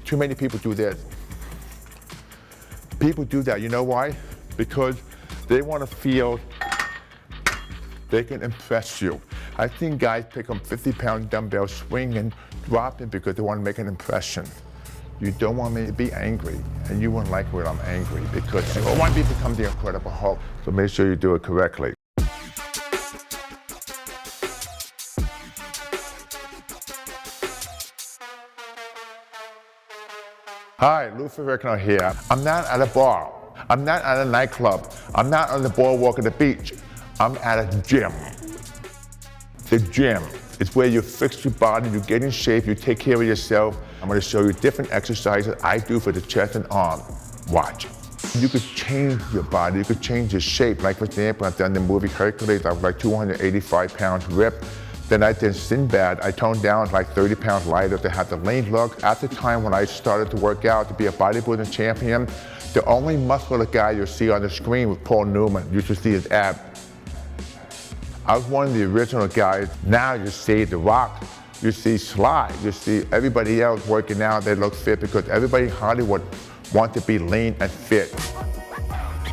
Too many people do this. People do that, you know why? Because they want to feel they can impress you. I think guys pick up 50-pound dumbbells, swing and drop it because they want to make an impression. You don't want me to be angry, and you won't like when I'm angry because I want me to become the Incredible Hulk. So make sure you do it correctly. Hi, Lou Ferrigno here. I'm not at a bar. I'm not at a nightclub. I'm not on the boardwalk at the beach. I'm at a gym. The gym is where you fix your body, you get in shape, you take care of yourself. I'm going to show you different exercises I do for the chest and arm. Watch. You could change your body, you could change your shape. Like for example, I've done the movie Hercules, I was like 285 pounds ripped. Then I did Sinbad, I toned down like 30 pounds lighter to have the lean look. At the time when I started to work out to be a bodybuilding champion, the only muscular guy you'll see on the screen was Paul Newman. You should see his ab. I was one of the original guys. Now you see The Rock, you see Sly, you see everybody else working out, they look fit because everybody in Hollywood wants to be lean and fit.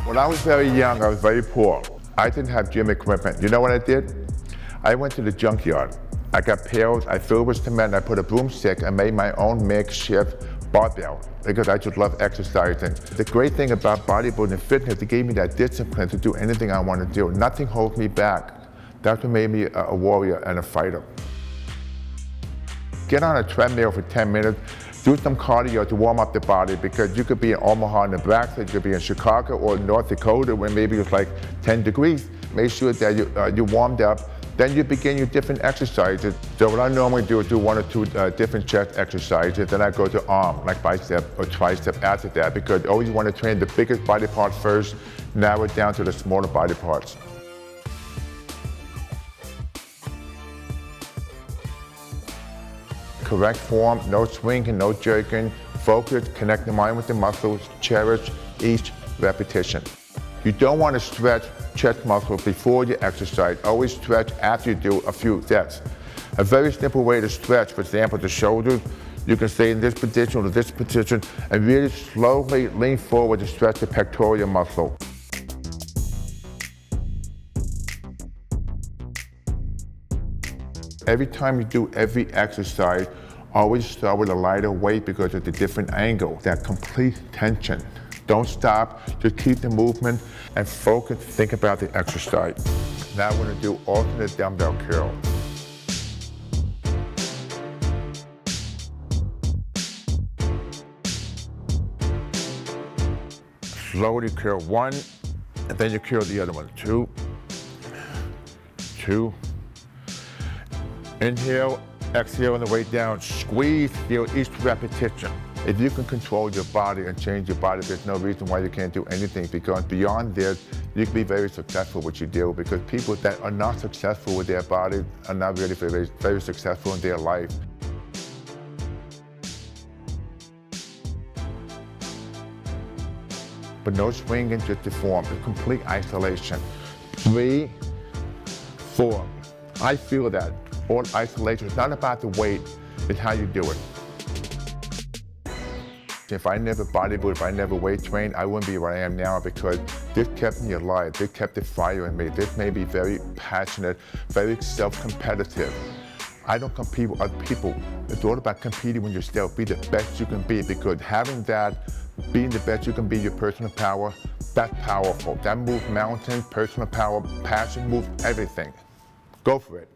When I was very young, I was very poor. I didn't have gym equipment. You know what I did? I went to the junkyard. I got pails, I filled with cement, I put a broomstick and made my own makeshift barbell because I just love exercising. The great thing about bodybuilding and fitness, it gave me that discipline to do anything I want to do. Nothing holds me back. That's what made me a warrior and a fighter. Get on a treadmill for 10 minutes, do some cardio to warm up the body because you could be in Omaha, Nebraska, you could be in Chicago or North Dakota where maybe it's like 10 degrees. Make sure that you warmed up. Then you begin your different exercises. So what I normally do is do 1 or 2 different chest exercises. Then I go to arm, like bicep or tricep after that, because I always want to train the biggest body parts first, narrow it down to the smaller body parts. Correct form, no swinging, no jerking. Focus, connect the mind with the muscles, cherish each repetition. You don't want to stretch chest muscles before you exercise. Always stretch after you do a few sets. A very simple way to stretch, for example, the shoulders, you can stay in this position or this position and really slowly lean forward to stretch the pectoral muscle. Every time you do every exercise, always start with a lighter weight because of the different angle, that complete tension. Don't stop, just keep the movement and focus, think about the exercise. Now we're going to do alternate dumbbell curl. Slowly curl 1, and then you curl the other one. 2, 2. Inhale, exhale on the way down, squeeze, feel each repetition. If you can control your body and change your body, there's no reason why you can't do anything because beyond this, you can be very successful with what you do because people that are not successful with their body are not really very successful in their life. But no swinging, just the form, a complete isolation. 3, 4. I feel that. All isolation. It's not about the weight, it's how you do it. If I never bodybuild, if I never weight trained, I wouldn't be where I am now because this kept me alive. This kept the fire in me. This made me very passionate, very self-competitive. I don't compete with other people. It's all about competing with yourself. Be the best you can be because having that, being the best you can be, your personal power, that's powerful. That moves mountains, personal power, passion moves everything. Go for it.